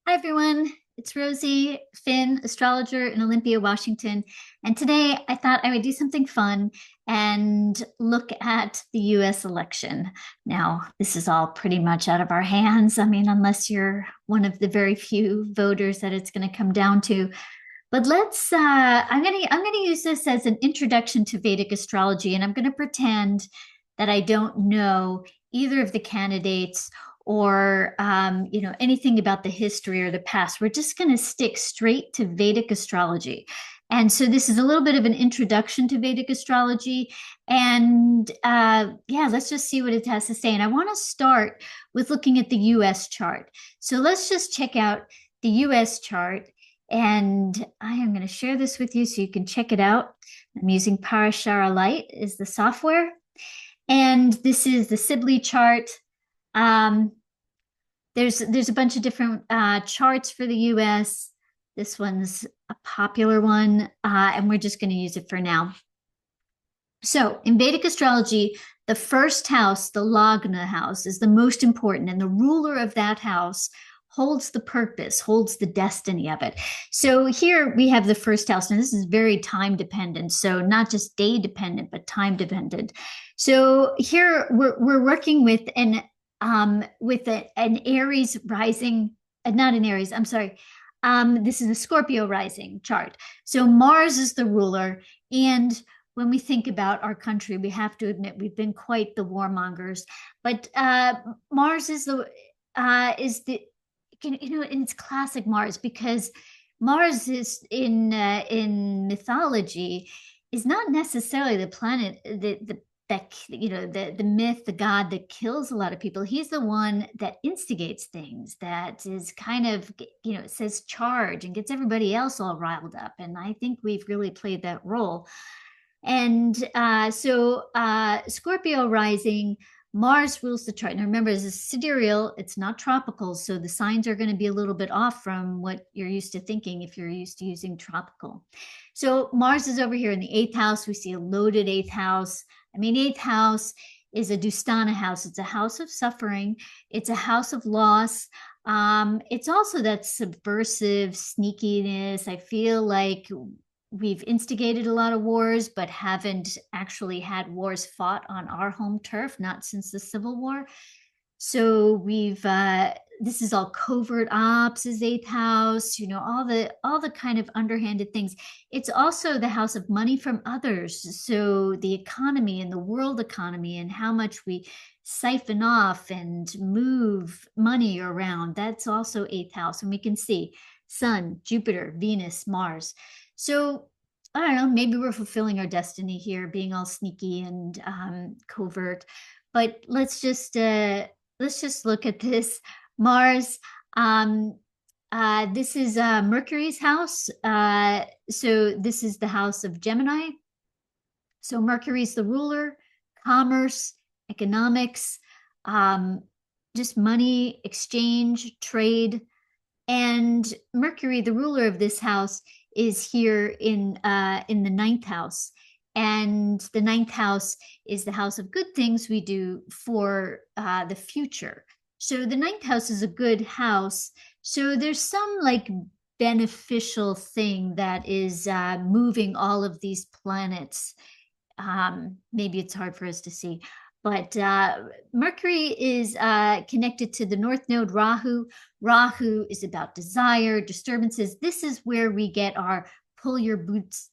Hi, everyone. It's Rosie Finn, astrologer in Olympia, Washington. And today I thought I would do something fun and look at the US election. Now, this is all pretty much out of our hands. I mean, unless you're one of the very few voters that it's going to come down to. But I'm gonna use this as an introduction to Vedic astrology, and I'm gonna pretend that I don't know either of the candidates or anything about the history or the past. We're just gonna stick straight to Vedic astrology. And so this is a little bit of an introduction to Vedic astrology. And yeah, let's just see what it has to say. And I want to start with looking at the US chart. So let's just check out the US chart. And I am going to share this with you so you can check it out. I'm using Parashara Light is the software. And this is the Sibley chart. Um, there's a bunch of different charts for the US. This one's a popular one, and we're just going to use it for now. So in Vedic astrology, the first house, the Lagna house, is the most important, and the ruler of that house holds the purpose, holds the destiny of it. So here we have the first house, and this is very time dependent. So not just day dependent, but time dependent. So here we're working with an Aries rising, not an Aries, I'm sorry. This is a Scorpio rising chart. So Mars is the ruler, and when we think about our country, we have to admit we've been quite the warmongers. But Mars is the and it's classic Mars because Mars is in mythology is not necessarily the planet the myth, the god that kills a lot of people. He's the one that instigates things, that is kind of says charge and gets everybody else all riled up. And I think we've really played that role. And Scorpio rising, Mars rules the chart. Now remember, this is sidereal, it's not tropical, so the signs are going to be a little bit off from what you're used to thinking if you're used to using tropical. So Mars is over here in the eighth house. We see a loaded eighth house. I mean, eighth house is a Dustana house. It's a house of suffering. It's a house of loss. It's also that subversive sneakiness. I feel like we've instigated a lot of wars, but haven't actually had wars fought on our home turf, not since the Civil War. So this is all covert ops, is eighth house, all the kind of underhanded things. It's also the house of money from others. So the economy and the world economy and how much we siphon off and move money around. That's also eighth house. And we can see Sun, Jupiter, Venus, Mars. So I don't know, maybe we're fulfilling our destiny here, being all sneaky and covert. But let's just look at this. Mars. This is Mercury's house. So this is the house of Gemini. So Mercury's the ruler, commerce, economics, just money, exchange, trade. And Mercury, the ruler of this house, is here in the ninth house. And the ninth house is the house of good things we do for the future. So the ninth house is a good house. So there's some like beneficial thing that is moving all of these planets. Maybe it's hard for us to see. But Mercury is connected to the North Node, Rahu. Rahu is about desire, disturbances. This is where we get our pull your boots,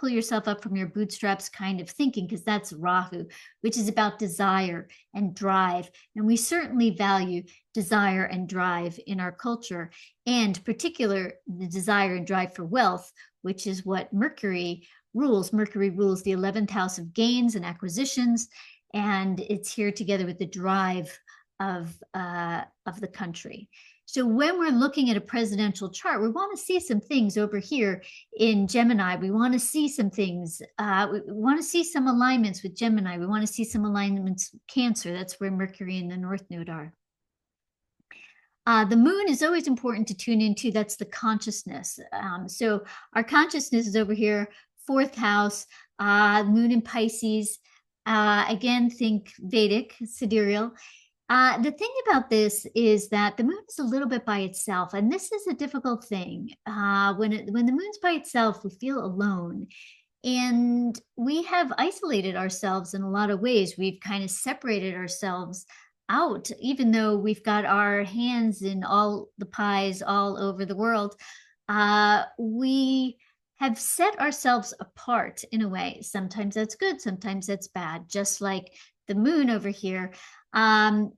pull yourself up from your bootstraps kind of thinking, because that's Rahu, which is about desire and drive. And we certainly value desire and drive in our culture, and particular the desire and drive for wealth, which is what Mercury rules. Mercury rules the 11th house of gains and acquisitions, and it's here together with the drive of the country. So when we're looking at a presidential chart, we want to see some things over here in Gemini. We want to see some things. We want to see some alignments with Gemini. We want to see some alignments with Cancer. That's where Mercury and the North Node are. The moon is always important to tune into. That's the consciousness. So our consciousness is over here, fourth house, moon in Pisces. Again, think Vedic, sidereal. The thing about this is that the moon is a little bit by itself, and this is a difficult thing. When the moon's by itself, we feel alone, and we have isolated ourselves in a lot of ways. We've kind of separated ourselves out, even though we've got our hands in all the pies all over the world. We have set ourselves apart in a way. Sometimes that's good, sometimes that's bad, just like the moon over here. Now,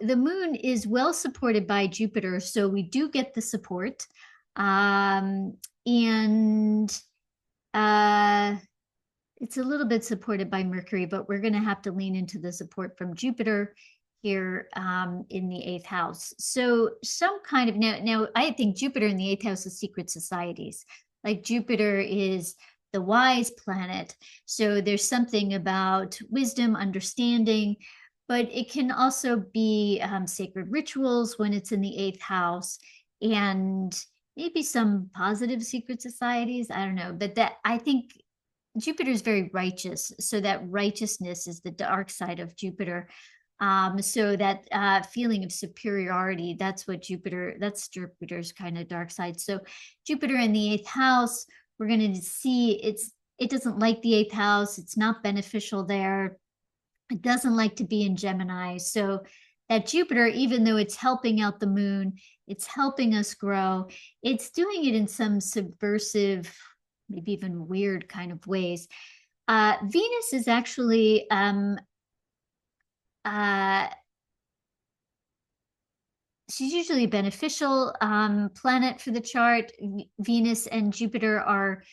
the moon is well supported by Jupiter, so we do get the support. And it's a little bit supported by Mercury, but we're going to have to lean into the support from Jupiter here in the eighth house. So some kind of now I think Jupiter in the eighth house is secret societies. Like Jupiter is the wise planet. So there's something about wisdom, understanding, but it can also be sacred rituals when it's in the eighth house, and maybe some positive secret societies. I don't know, but that I think Jupiter is very righteous. So that righteousness is the dark side of Jupiter. So that feeling of superiority, that's Jupiter's kind of dark side. So Jupiter in the eighth house, we're going to see it doesn't like the eighth house. It's not beneficial there. It doesn't like to be in Gemini. So that Jupiter, even though it's helping out the moon, it's helping us grow, it's doing it in some subversive, maybe even weird kind of ways. Venus is actually she's usually a beneficial planet for the chart. Venus and Jupiter are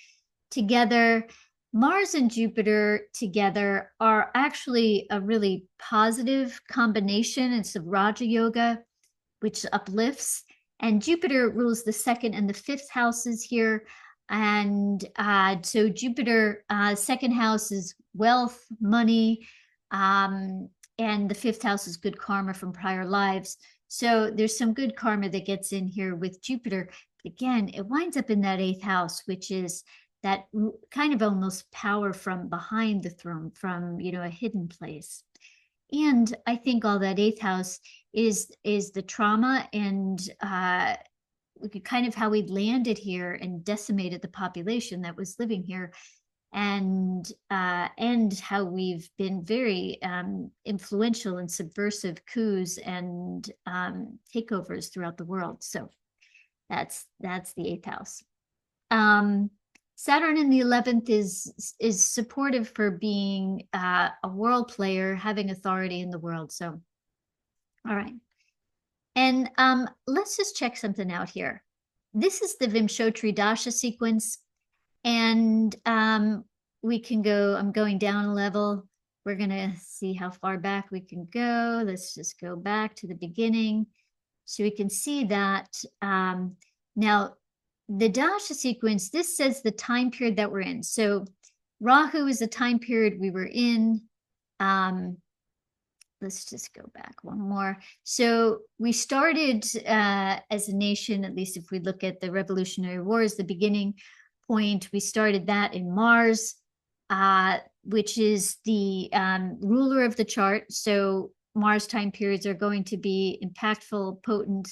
together. Mars and Jupiter together are actually a really positive combination. It's a Raja Yoga, which uplifts. And Jupiter rules the second and the fifth houses here. And so Jupiter, second house is wealth, money, and the fifth house is good karma from prior lives. So there's some good karma that gets in here with Jupiter. But again, it winds up in that eighth house, which is that kind of almost power from behind the throne, from, a hidden place. And I think all that eighth house is the trauma and kind of how we landed here and decimated the population that was living here, and how we've been very influential in subversive coups and takeovers throughout the world. So that's the eighth house. Saturn in the 11th is supportive for being a world player, having authority in the world. So, all right. And let's just check something out here. This is the Vimshotri Dasha sequence. And we can go, I'm going down a level. We're going to see how far back we can go. Let's just go back to the beginning. So we can see that now the Dasha sequence, this says the time period that we're in. So Rahu is the time period we were in. Let's just go back one more. So we started as a nation, at least if we look at the Revolutionary Wars, the beginning point, we started that in Mars, which is the ruler of the chart. So Mars time periods are going to be impactful, potent,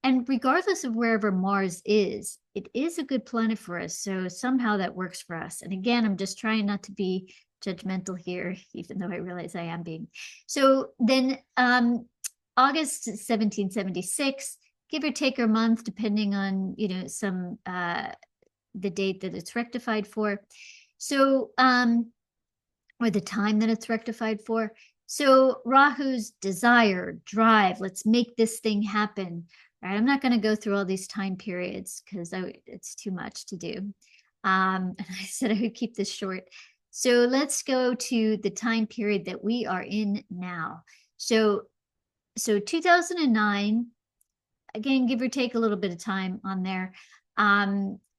and regardless of wherever Mars is, it is a good planet for us. So somehow that works for us. And again, I'm just trying not to be judgmental here, even though I realize I am being. So then August 1776, give or take a month, depending on, some, the date that it's rectified for. So, or the time that it's rectified for. So Rahu's desire, drive, let's make this thing happen. All right, I'm not going to go through all these time periods because it's too much to do. And I said I would keep this short. So let's go to the time period that we are in now. So 2009, again, give or take a little bit of time on there,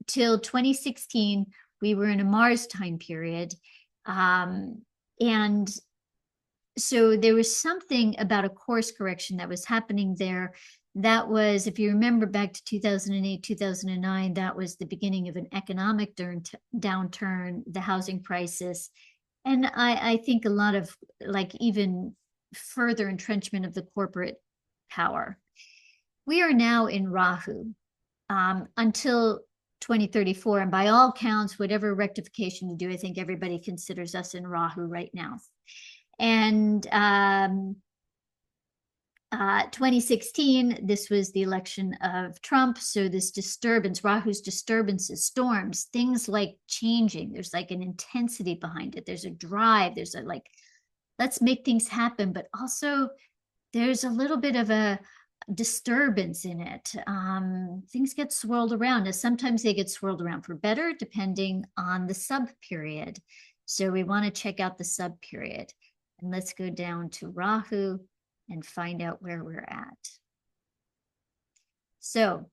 till 2016, we were in a Mars time period. And so there was something about a course correction that was happening there. That was, if you remember back to 2008, 2009, that was the beginning of an economic downturn, the housing crisis. And I think a lot of, like, even further entrenchment of the corporate power. We are now in Rahu until 2034. And by all counts, whatever rectification to do, I think everybody considers us in Rahu right now. And 2016, this was the election of Trump. So this disturbance, Rahu's disturbances, storms, things like changing, there's like an intensity behind it. There's a drive. There's a like, let's make things happen. But also there's a little bit of a disturbance in it. Things get swirled around. And sometimes they get swirled around for better, depending on the sub period. So we want to check out the sub period. And let's go down to Rahu and find out where we're at. So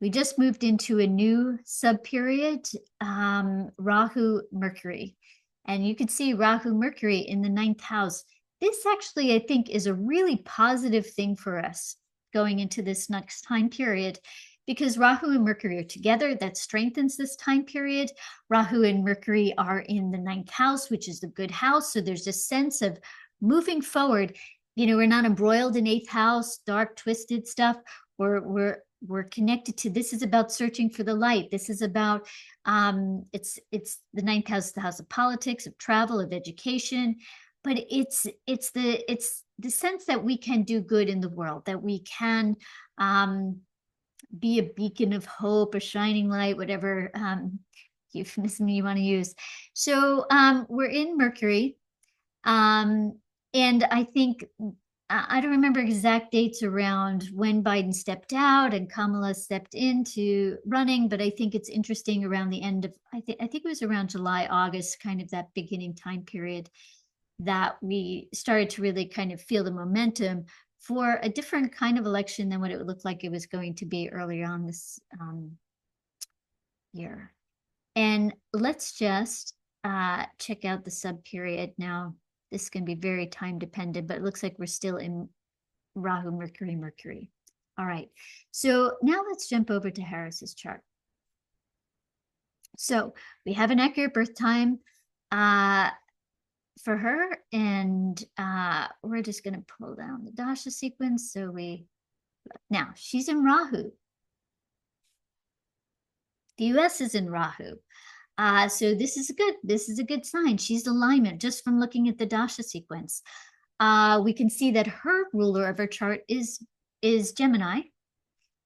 we just moved into a new sub-period, Rahu Mercury. And you can see Rahu Mercury in the 9th house. This actually, I think, is a really positive thing for us going into this next time period, because Rahu and Mercury are together. That strengthens this time period. Rahu and Mercury are in the 9th house, which is the good house. So there's a sense of moving forward. You know, we're not embroiled in 8th house, dark, twisted stuff. We're connected to, this is about searching for the light. This is about, it's the 9th house, the house of politics, of travel, of education. But it's the sense that we can do good in the world, that we can be a beacon of hope, a shining light, whatever euphemism you want to use. So we're in Mercury. And I think, I don't remember exact dates around when Biden stepped out and Kamala stepped into running, but I think it's interesting around the end of, I think it was around July, August, kind of that beginning time period, that we started to really kind of feel the momentum for a different kind of election than what it looked like it was going to be earlier on this year. And let's just check out the sub period now. This can be very time dependent, but it looks like we're still in Rahu, Mercury, Mercury. All right. So now let's jump over to Harris's chart. So we have an accurate birth time for her, and we're just going to pull down the dasha sequence. So now she's in Rahu. The US is in Rahu. So this is a good sign. She's alignment just from looking at the dasha sequence. We can see that her ruler of her chart is Gemini,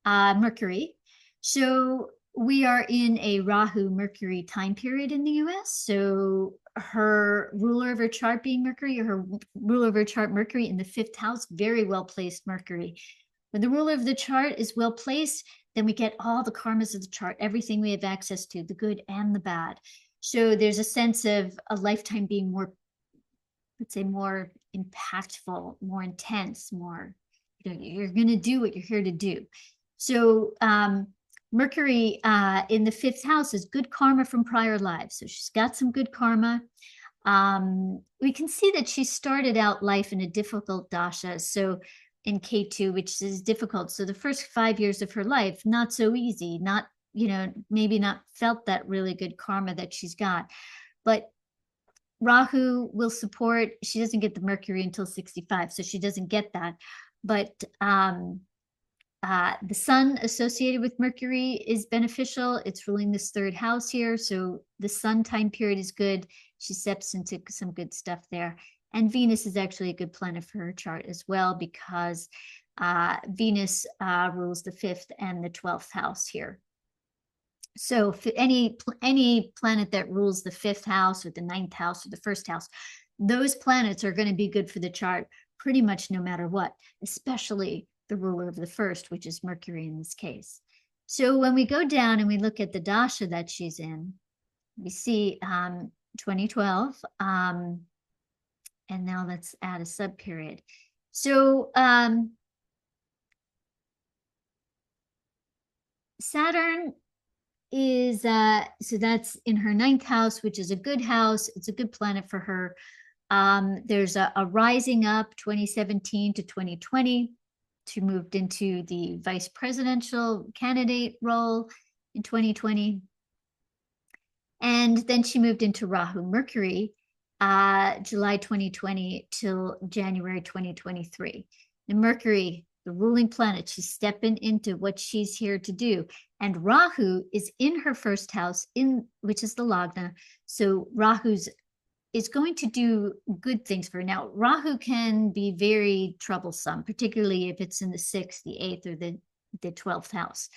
Mercury. So we are in a Rahu Mercury time period in the US. So her ruler of her chart being Mercury, or her ruler of her chart Mercury in the 5th house, very well placed Mercury. When the ruler of the chart is well placed, then we get all the karmas of the chart, everything we have access to, the good and the bad. So there's a sense of a lifetime being more, let's say, more impactful, more intense, more, you know, you're going to do what you're here to do. So Mercury in the 5th house is good karma from prior lives. So she's got some good karma. We can see that she started out life in a difficult dasha. So in K2, which is difficult. So the first 5 years of her life, not so easy, not, you know, maybe not felt that really good karma that she's got. But Rahu will support, she doesn't get the Mercury until 65, so she doesn't get that. But the sun associated with Mercury is beneficial. It's ruling this 3rd house here. So the sun time period is good. She steps into some good stuff there. And Venus is actually a good planet for her chart as well, because Venus rules the 5th and the 12th house here. So any planet that rules the 5th house or the 9th house or the 1st house, those planets are going to be good for the chart pretty much no matter what, especially the ruler of the 1st, which is Mercury in this case. So when we go down and we look at the dasha that she's in, we see 2012. And now let's add a sub period. So Saturn is, so that's in her 9th house, which is a good house. It's a good planet for her. There's a rising up 2017 to 2020. She moved into the vice presidential candidate role in 2020. And then she moved into Rahu Mercury July 2020 till January 2023. And Mercury, the ruling planet, she's stepping into what she's here to do. And Rahu is in her first house, which is the Lagna. So Rahu's is going to do good things for her. Now, Rahu can be very troublesome, particularly if it's in the sixth, the eighth, or the 12th house.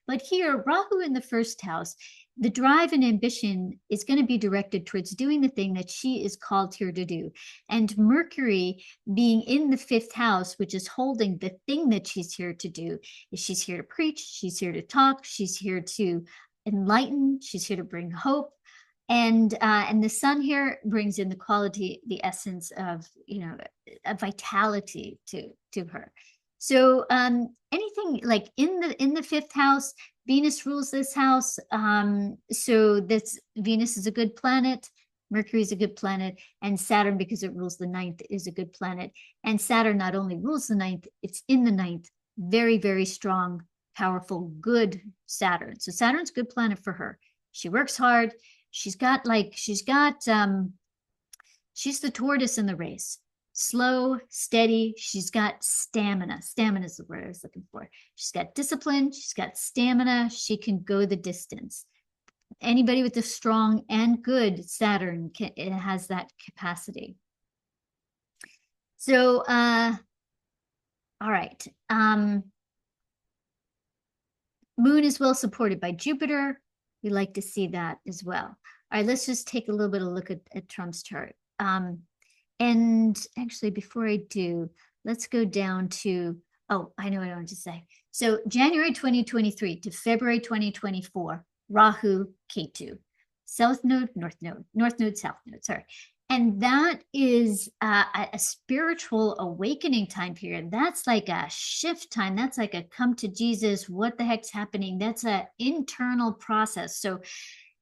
But here, Rahu in the first house, the drive and ambition is going to be directed towards doing the thing that she is called here to do. And Mercury being in the fifth house, which is holding the thing that she's here to do, is she's here to preach, she's here to talk, she's here to enlighten, she's here to bring hope. And the sun here brings in the quality, the essence of, a vitality to her. So anything like in the fifth house, Venus rules this house. So this Venus is a good planet, Mercury is a good planet, and Saturn, because it rules the ninth, is a good planet. And Saturn not only rules the ninth, it's in the ninth. Very, very strong, powerful, good Saturn. So Saturn's a good planet for her. She works hard. She's the tortoise in the race. Slow, steady. She's got stamina. Stamina is the word I was looking for. She's got discipline. She's got stamina. She can go the distance. Anybody with a strong and good Saturn it has that capacity. So, all right. Moon is well supported by Jupiter. We like to see that as well. All right, let's just take a little bit of a look at Trump's chart. And actually, before I do, let's go down to, I know what I wanted to say. So January 2023 to February 2024, Rahu, Ketu, South Node, North Node, South Node, sorry. And that is a spiritual awakening time period. That's like a shift time. That's like a come to Jesus. What the heck's happening? That's an internal process. So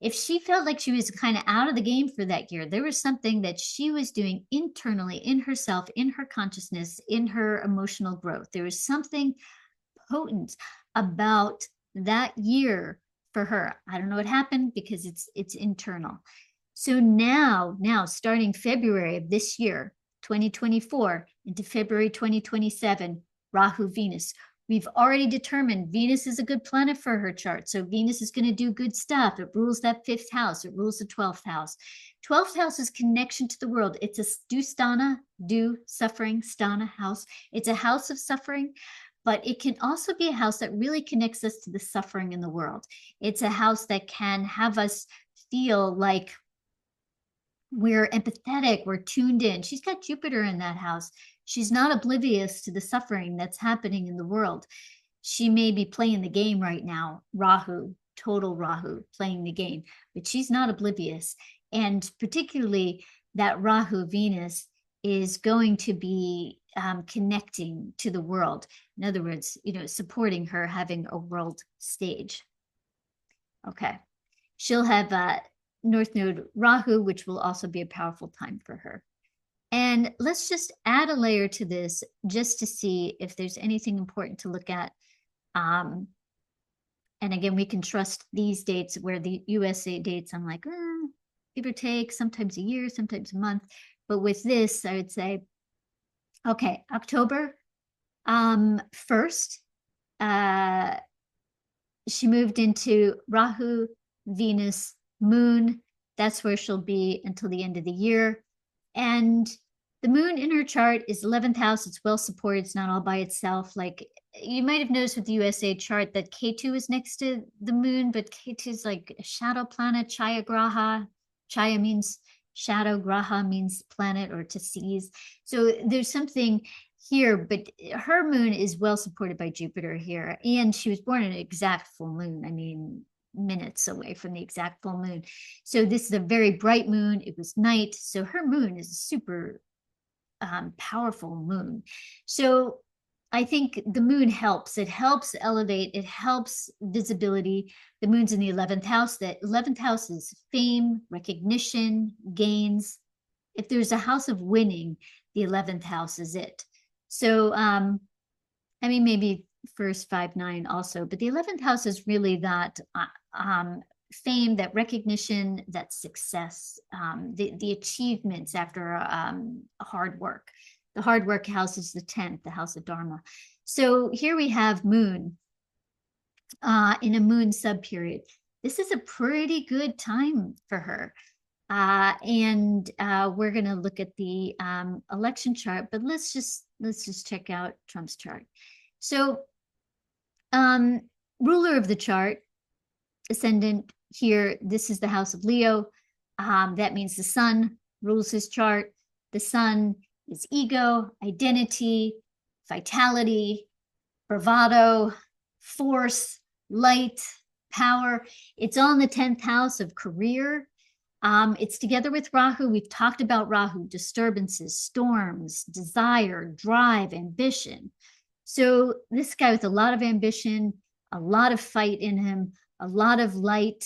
if she felt like she was kind of out of the game for that year, there was something that she was doing internally in herself, in her consciousness, in her emotional growth. There was something potent about that year for her. I don't know what happened because it's internal. So now starting February of this year, 2024, into February 2027, Rahu, Venus. We've already determined Venus is a good planet for her chart. So Venus is going to do good stuff. It rules that fifth house. It rules the 12th house. 12th house is connection to the world. It's a suffering, sthana house. It's a house of suffering, but it can also be a house that really connects us to the suffering in the world. It's a house that can have us feel like we're empathetic, we're tuned in. She's got Jupiter in that house. She's not oblivious to the suffering that's happening in the world. She may be playing the game right now, Rahu, total Rahu, playing the game, but she's not oblivious. And particularly that Rahu Venus is going to be connecting to the world. In other words, supporting her having a world stage. Okay. She'll have North Node Rahu, which will also be a powerful time for her. And let's just add a layer to this just to see if there's anything important to look at. And again, we can trust these dates where the USA dates, I'm like, give or take, sometimes a year, sometimes a month. But with this, I would say, okay, October 1st, she moved into Rahu, Venus, Moon. That's where she'll be until the end of the year. And the moon in her chart is 11th house. It's well supported. It's not all by itself. Like you might have noticed with the USA chart that Ketu is next to the moon, but Ketu is like a shadow planet, Chaya Graha. Chaya means shadow, Graha means planet or to seize. So there's something here, but her moon is well supported by Jupiter here. And she was born in an exact full moon. I mean, minutes away from the exact full moon. So this is a very bright moon. It was night. So her moon is a super powerful moon. So I think the moon helps. It helps elevate. It helps visibility. The moon's in the 11th house. The 11th house is fame, recognition, gains. If there's a house of winning, the 11th house is it. So, I mean, maybe first 5, 9 also, but the 11th house is really that fame, that recognition, that success, the achievements after hard work. The hard work house is the 10th, the house of Dharma. So here we have Moon in a Moon subperiod. This is a pretty good time for her. And we're going to look at the election chart, but let's just check out Trump's chart. So ruler of the chart, ascendant here, this is the house of Leo. That means the sun rules his chart. The sun is ego, identity, vitality, bravado, force, light, power. It's on the 10th house of career. It's together with Rahu. We've talked about Rahu, disturbances, storms, desire, drive, ambition. So this guy with a lot of ambition, a lot of fight in him, a lot of light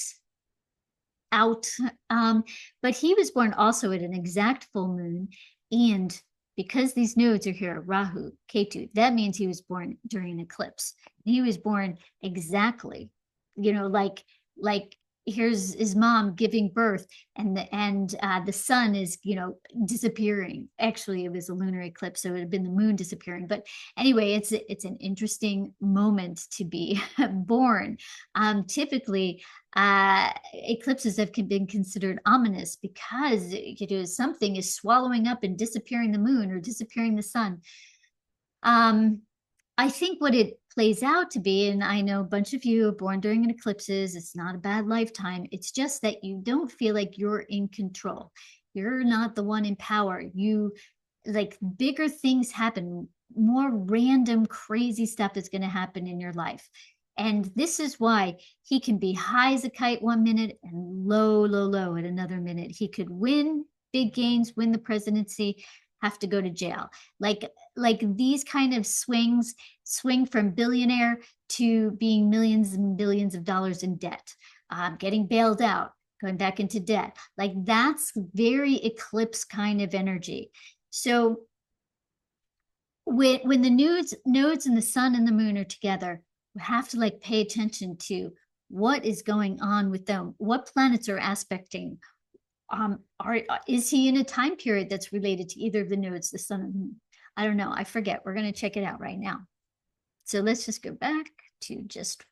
out. But he was born also at an exact full moon. And because these nodes are here, Rahu, Ketu, that means he was born during an eclipse. He was born exactly, like here's his mom giving birth, and the sun is disappearing. Actually, it was a lunar eclipse, so it had been the moon disappearing. But anyway, it's an interesting moment to be born. Typically, eclipses have been considered ominous because something is swallowing up and disappearing the moon or disappearing the sun. I think what it plays out to be, and I know a bunch of you are born during an eclipses, it's not a bad lifetime. It's just that you don't feel like you're in control. You're not the one in power. You like bigger things happen, more random, crazy stuff is going to happen in your life. And this is why he can be high as a kite 1 minute and low, low, low at another minute. He could win big gains, win the presidency, have to go to jail. Like these kind of swing from billionaire to being millions and billions of dollars in debt, getting bailed out, going back into debt. Like that's very eclipse kind of energy. So when the nodes and the sun and the moon are together, we have to pay attention to what is going on with them, what planets are aspecting. Is he in a time period that's related to either of the nodes, the sun and the moon? I don't know. I forget. We're going to check it out right now. So let's just go back to just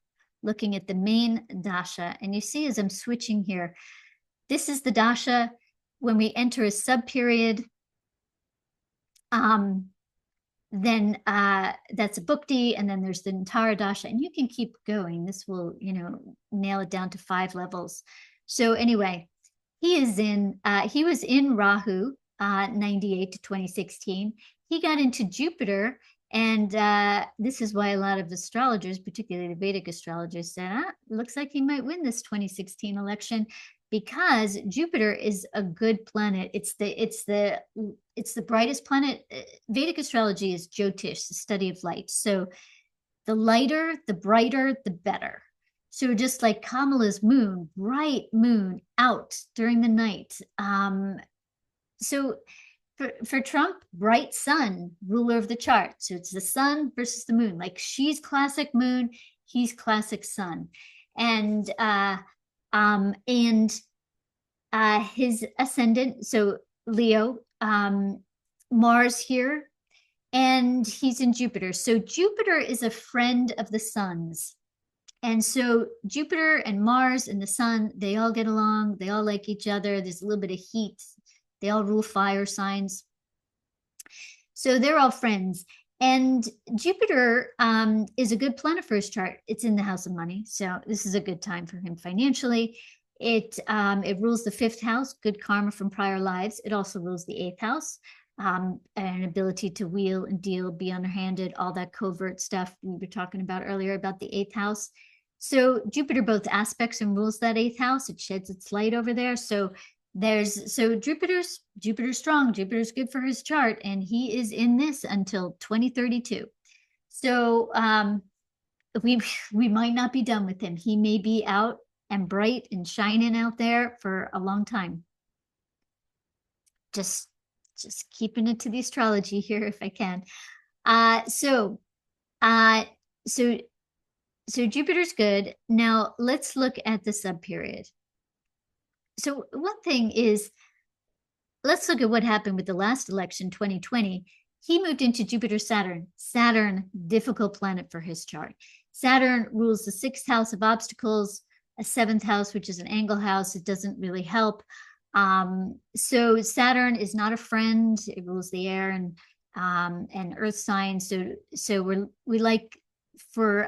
looking at the main dasha. And you see as I'm switching here, this is the dasha when we enter a sub-period. Then that's a bhukti, and then there's the entire dasha. And you can keep going. This will, nail it down to 5 levels. So anyway, he was in Rahu, 98 to 2016. He got into Jupiter, and this is why a lot of astrologers, particularly the Vedic astrologers, said, looks like he might win this 2016 election, because Jupiter is a good planet. It's the brightest planet. Vedic astrology is Jyotish, the study of light. So the lighter, the brighter, the better. So just like Kamala's moon, bright moon out during the night. So for Trump, bright sun, ruler of the chart. So it's the sun versus the moon. Like she's classic moon, he's classic sun. And his ascendant, so Leo, Mars here, and he's in Jupiter. So Jupiter is a friend of the sun's. And so Jupiter and Mars and the sun, they all get along. They all like each other. There's a little bit of heat. They all rule fire signs. So they're all friends. And Jupiter is a good planet for his chart. It's in the house of money. So this is a good time for him financially. It rules the 5th house, good karma from prior lives. It also rules the 8th house, an ability to wheel and deal, be underhanded, all that covert stuff we were talking about earlier about the 8th house. So Jupiter both aspects and rules that 8th house. It sheds its light over there. So Jupiter's strong. Jupiter's good for his chart, and he is in this until 2032. So we might not be done with him. He may be out and bright and shining out there for a long time. Just keeping it to the astrology here if I can. So So Jupiter's good. Now let's look at the subperiod. So one thing is, let's look at what happened with the last election, 2020. He moved into Jupiter Saturn. Saturn, difficult planet for his chart. Saturn rules the sixth house of obstacles, a seventh house, which is an angle house. It doesn't really help. So Saturn is not a friend. It rules the air and earth signs. So we like for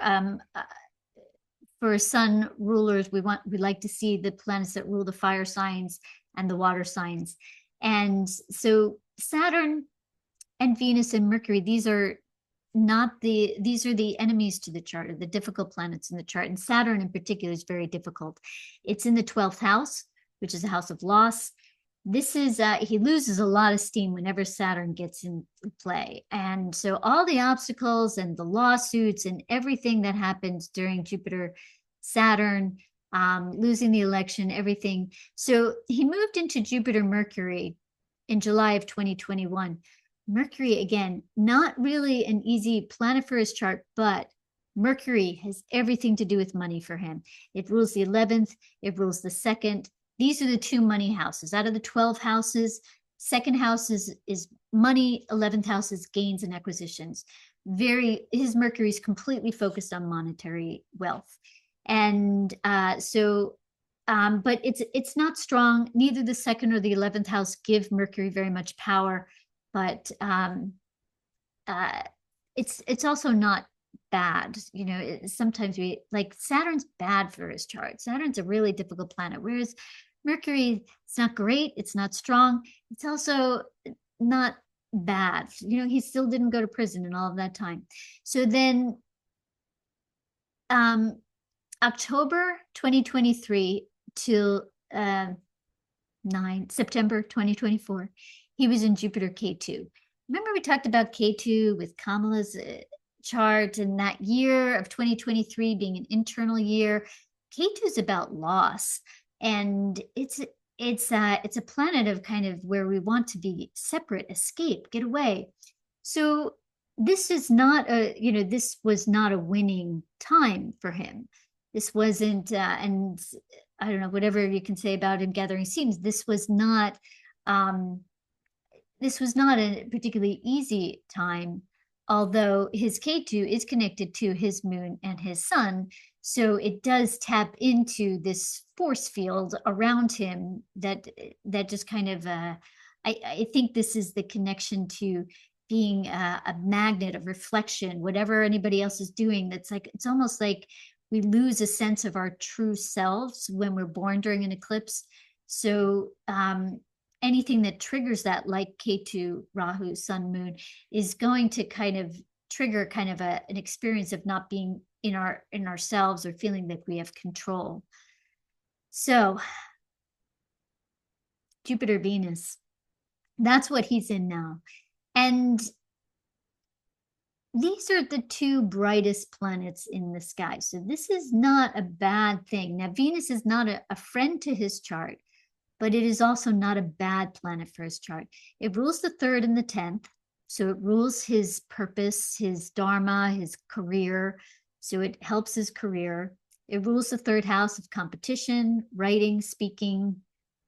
sun rulers, we like to see the planets that rule the fire signs and the water signs. And so Saturn and Venus and Mercury, these are the enemies to the chart, or the difficult planets in the chart. And Saturn in particular is very difficult. It's in the 12th house, which is a house of loss. This is, he loses a lot of steam whenever Saturn gets in play. And so all the obstacles and the lawsuits and everything that happens during Jupiter, Saturn, losing the election, everything. So he moved into Jupiter Mercury in July of 2021. Mercury, again, not really an easy planet for his chart, but Mercury has everything to do with money for him. It rules the 11th, it rules the 2nd. These are the two money houses. Out of the 12 houses, second house is money, 11th house is gains and acquisitions. His Mercury is completely focused on monetary wealth. And but it's not strong. Neither the second or the 11th house give Mercury very much power, but it's also not bad. You know, sometimes Saturn's bad for his chart. Saturn's a really difficult planet, whereas Mercury, it's not great, it's not strong, it's also not bad. You know, he still didn't go to prison in all of that time. So then October 2023 till September 2024, he was in Jupiter K2. Remember we talked about K2 with Kamala's chart, and that year of 2023 being an internal year. K2 is about loss, and it's a planet of kind of where we want to be separate, escape, get away. So this is not this was not a winning time for him. This wasn't, and I don't know, whatever you can say about him gathering steam, this was not a particularly easy time, although his K2 is connected to his moon and his sun. So it does tap into this force field around him that just kind of, I think this is the connection to being a magnet of reflection, whatever anybody else is doing. It's almost like we lose a sense of our true selves when we're born during an eclipse. So anything that triggers that, like K2, Rahu, Sun, Moon, is going to kind of trigger kind of an experience of not being in ourselves, or feeling that we have control. So Jupiter, Venus, that's what he's in now. And these are the two brightest planets in the sky. So this is not a bad thing. Now, Venus is not a friend to his chart, but it is also not a bad planet for his chart. It rules the 3rd and the 10th. So it rules his purpose, his dharma, his career. So it helps his career. It rules the 3rd house of competition, writing, speaking.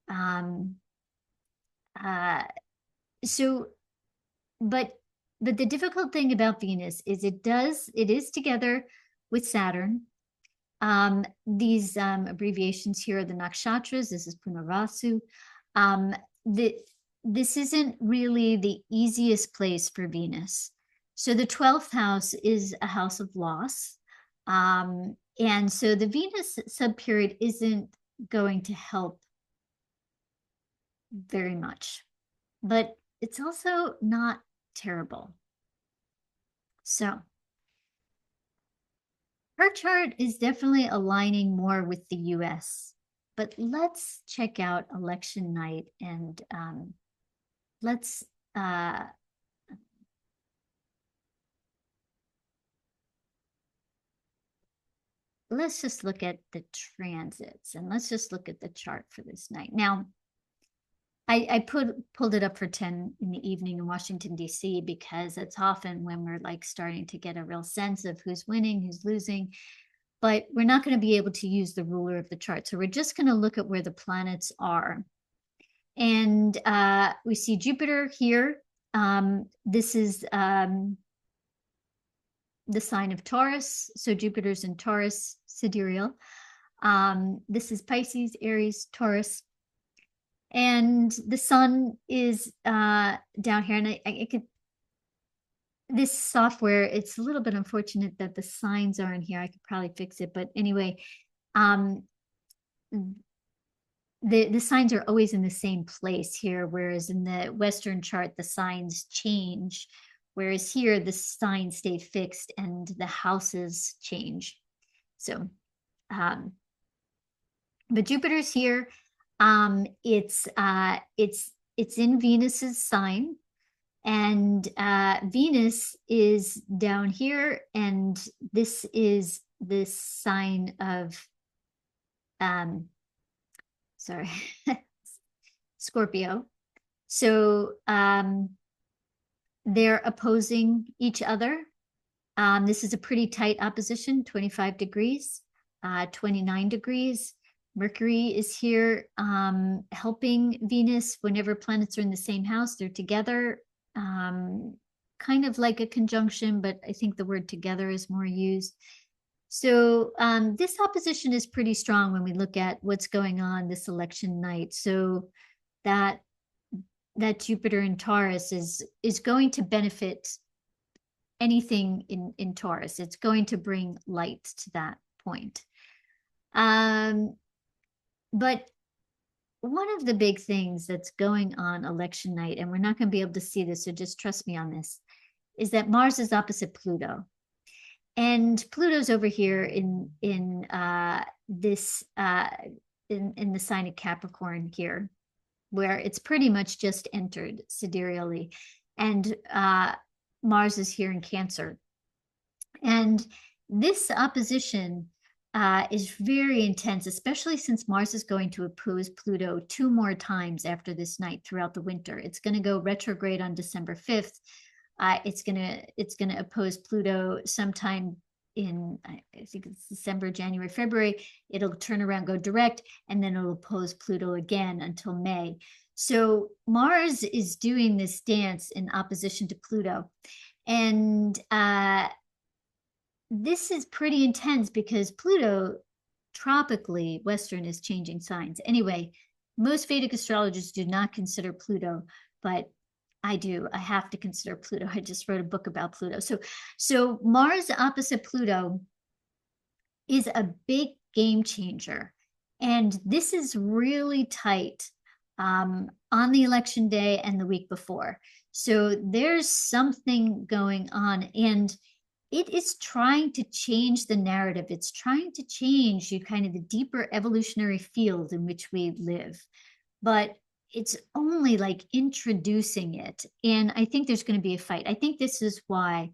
But the difficult thing about Venus is it is together with Saturn. These abbreviations here are the nakshatras. This is Punarvasu. This isn't really the easiest place for Venus. So the 12th house is a house of loss. And so the Venus subperiod isn't going to help very much, but it's also not terrible. So her chart is definitely aligning more with the US, but let's check out election night, and let's just look at the transits, and let's just look at the chart for this night. Now, I pulled it up for 10 in the evening in Washington, D.C., because it's often when we're like starting to get a real sense of who's winning, who's losing. but we're not going to be able to use the ruler of the chart. So we're just going to look at where the planets are. And we see Jupiter here. This is the sign of Taurus. So Jupiter's in Taurus, sidereal. This is Pisces, Aries, Taurus. And the sun is down here. And I could, this software, it's a little bit unfortunate that the signs aren't here. I could probably fix it. But anyway, the signs are always in the same place here, whereas in the Western chart, the signs change. Whereas here, the signs stay fixed and the houses change. So, but Jupiter's here. It's in Venus's sign, and Venus is down here, and this is this sign of sorry, Scorpio. So they're opposing each other. This is a pretty tight opposition, 25 degrees, 29 degrees. Mercury is here helping Venus. Whenever planets are in the same house, they're together, kind of like a conjunction, but I think the word together is more used. So this opposition is pretty strong when we look at what's going on this election night. So that Jupiter in Taurus is going to benefit anything in Taurus. It's going to bring light to that point. But one of the big things that's going on election night, and we're not going to be able to see this, so just trust me on this, is that Mars is opposite Pluto. And Pluto's over here in this in the sign of Capricorn here, where it's pretty much just entered sidereally, and Mars is here in Cancer. And this opposition is very intense, especially since Mars is going to oppose Pluto 2 more times after this night throughout the winter. It's going to go retrograde on December 5th. It's gonna oppose Pluto sometime in, I think it's December, January, February. It'll turn around, go direct, and then it'll oppose Pluto again until May. So Mars is doing this dance in opposition to Pluto. And this is pretty intense because Pluto, tropically, Western, is changing signs. Anyway, most Vedic astrologers do not consider Pluto, but I do. I have to consider Pluto. I just wrote a book about Pluto. So Mars opposite Pluto is a big game changer. And this is really tight on the election day and the week before. So there's something going on, and it is trying to change the narrative. It's trying to change kind of the deeper evolutionary field in which we live. But it's only like introducing it. And I think there's going to be a fight. I think this is why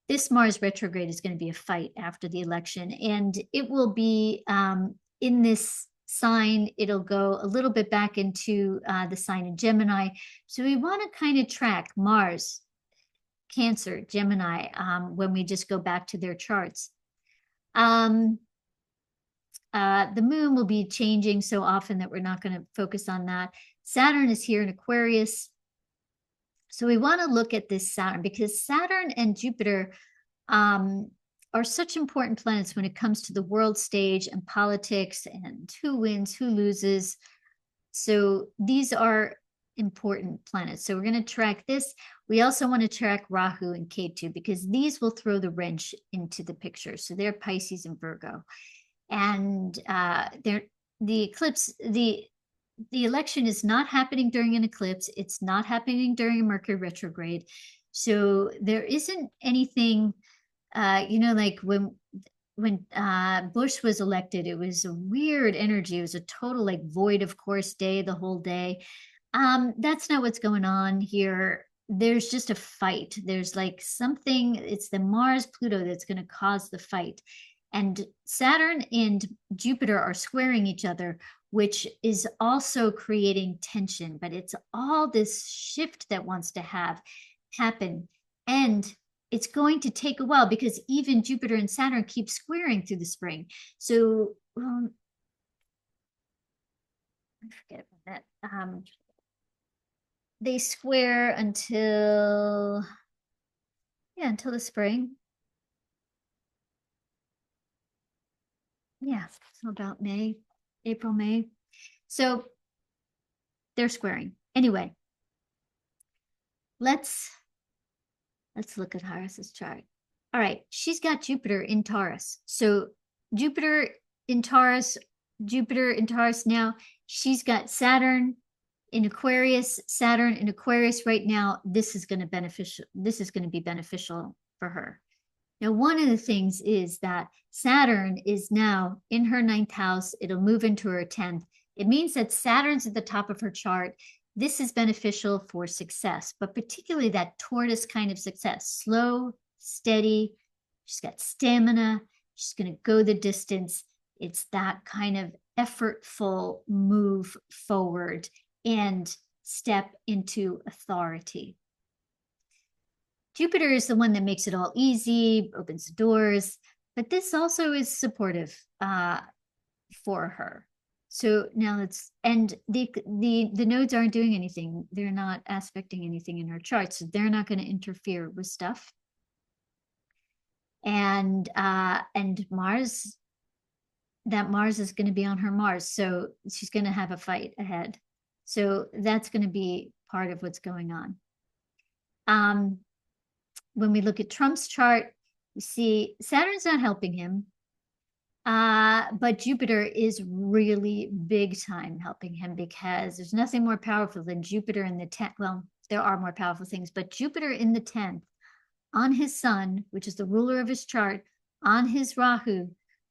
this Mars retrograde is going to be a fight after the election. And it will be in this sign, it'll go a little bit back into the sign of Gemini. So we want to kind of track Mars, Cancer, Gemini, when we just go back to their charts. The moon will be changing so often that we're not going to focus on that. Saturn is here in Aquarius. So we want to look at this Saturn, because Saturn and Jupiter are such important planets when it comes to the world stage and politics and who wins, who loses. So these are important planets. So we're going to track this. We also want to track Rahu and Ketu, because these will throw the wrench into the picture. So they're Pisces and Virgo. And the eclipse, the election is not happening during an eclipse. It's not happening during a Mercury retrograde. So there isn't anything, like when Bush was elected, it was a weird energy. It was a total like void of course day, the whole day. That's not what's going on here. There's just a fight. There's like something, it's the Mars Pluto that's going to cause the fight. And Saturn and Jupiter are squaring each other, which is also creating tension. But it's all this shift that wants to happen. And it's going to take a while because even Jupiter and Saturn keep squaring through the spring. So I forget about that. They square until the spring. Yeah, so about May, April, May. So they're squaring. Anyway, let's look at Iris's chart. All right, she's got Jupiter in Taurus. So Jupiter in Taurus, now. She's got Saturn in Aquarius, right now. This is going to be beneficial for her. Now, one of the things is that Saturn is now in her 9th house. It'll move into her 10th. It means that Saturn's at the top of her chart. This is beneficial for success, but particularly that tortoise kind of success, slow, steady. She's got stamina. She's going to go the distance. It's that kind of effortful move forward and step into authority. Jupiter is the one that makes it all easy, opens the doors, but this also is supportive for her. So now let's, and the nodes aren't doing anything. They're not aspecting anything in her chart, so they're not going to interfere with stuff. And Mars, Mars is going to be on her Mars, so she's going to have a fight ahead. So that's going to be part of what's going on. When we look at Trump's chart, you see Saturn's not helping him, but Jupiter is really big time helping him, because there's nothing more powerful than Jupiter in the 10th. Well, there are more powerful things, but Jupiter in the 10th on his sun, which is the ruler of his chart, on his Rahu,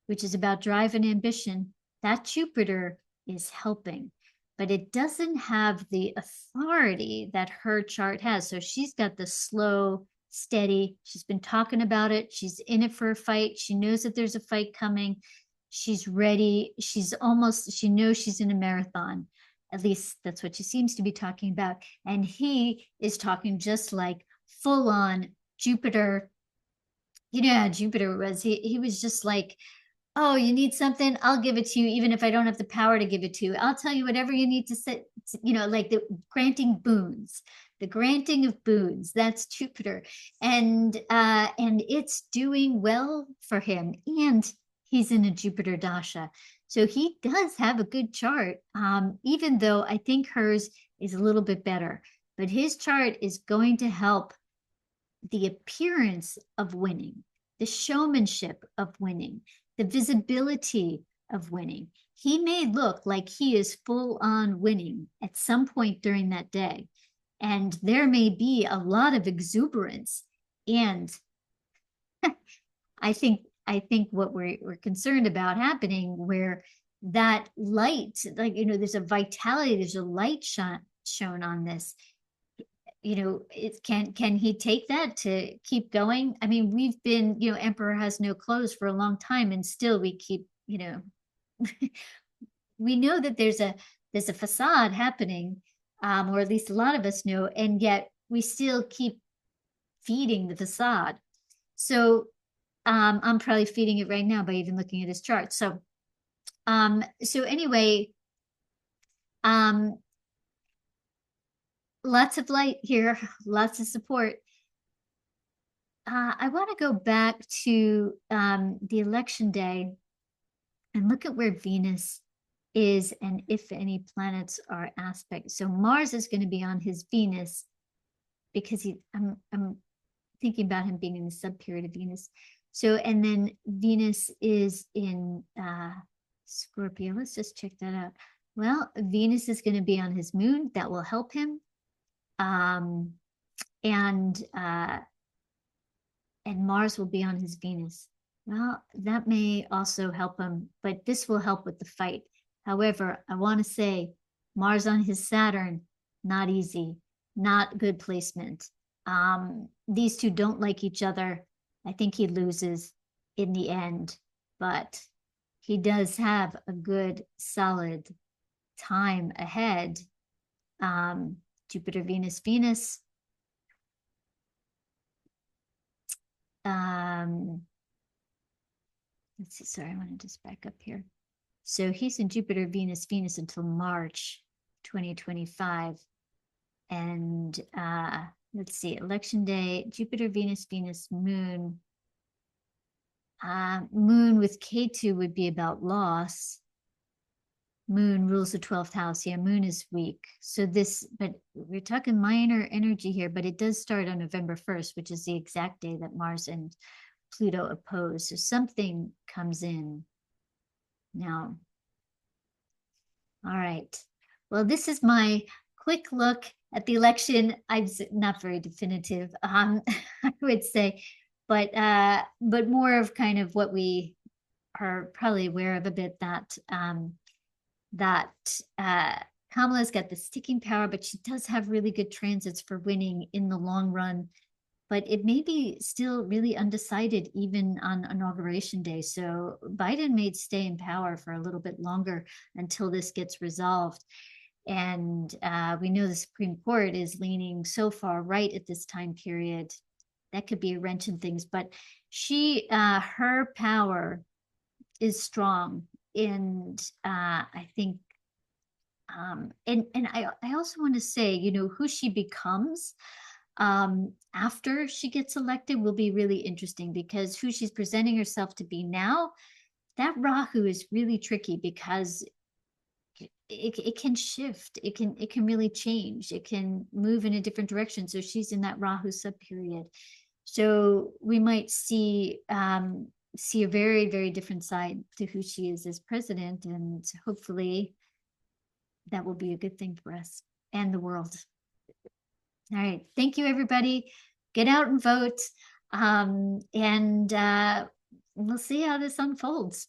which is about drive and ambition, that Jupiter is helping. But it doesn't have the authority that her chart has. So she's got the slow, steady. She's been talking about it. She's in it for a fight. She knows that there's a fight coming. She's ready. She knows she's in a marathon. At least that's what she seems to be talking about. And he is talking just like full on Jupiter. You know how Jupiter was. He was just like, oh, you need something? I'll give it to you, even if I don't have the power to give it to you. I'll tell you whatever you need to say, like the granting boons, the granting of boons. That's Jupiter. And it's doing well for him. And he's in a Jupiter dasha. So he does have a good chart, even though I think hers is a little bit better. But his chart is going to help the appearance of winning, the showmanship of winning, the visibility of winning. He may look like he is full on winning at some point during that day. And there may be a lot of exuberance. And I think what we're concerned about happening, where that light, like, there's a vitality, there's a light shown on this. It can he take that to keep going? I mean, we've been, emperor has no clothes for a long time, and still we keep, we know that there's a facade happening, or at least a lot of us know, and yet we still keep feeding the facade. So I'm probably feeding it right now by even looking at his chart. So anyway, lots of light here, lots of support. I want to go back to the election day and look at where Venus is and if any planets are aspect. So Mars is going to be on his Venus, because I'm thinking about him being in the sub-period of Venus. So, and then Venus is in Scorpio. Let's just check that out. Well, Venus is going to be on his moon. That will help him. And Mars will be on his Venus. Well, that may also help him, but this will help with the fight. However, I want to say Mars on his Saturn, not easy, not good placement. These two don't like each other. I think he loses in the end, but he does have a good, solid time ahead. Jupiter, Venus, Venus. let's see, sorry, I want to just back up here. So he's in Jupiter, Venus, Venus until March 2025. And let's see, election day, Jupiter, Venus, Venus, Moon. Moon with K2 would be about loss. Moon rules the 12th house. Yeah, Moon is weak. So this, but we're talking minor energy here, but it does start on November 1st, which is the exact day that Mars and Pluto oppose. So something comes in now. All right. Well, this is my quick look at the election. I'm not very definitive, I would say, but more of kind of what we are probably aware of a bit, that that Kamala's got the sticking power, but she does have really good transits for winning in the long run. But it may be still really undecided even on inauguration day. So Biden may stay in power for a little bit longer until this gets resolved. And we know the Supreme Court is leaning so far right at this time period. That could be a wrench in things, but her power is strong. And I think, and I also want to say, you know, who she becomes after she gets elected will be really interesting, because who she's presenting herself to be now, that Rahu is really tricky, because it can shift, it can really change, it can move in a different direction. So she's in that Rahu sub period. So we might see a very, very different side to who she is as president, and hopefully that will be a good thing for us and the world. All right. Thank you, everybody. Get out and vote. And we'll see how this unfolds.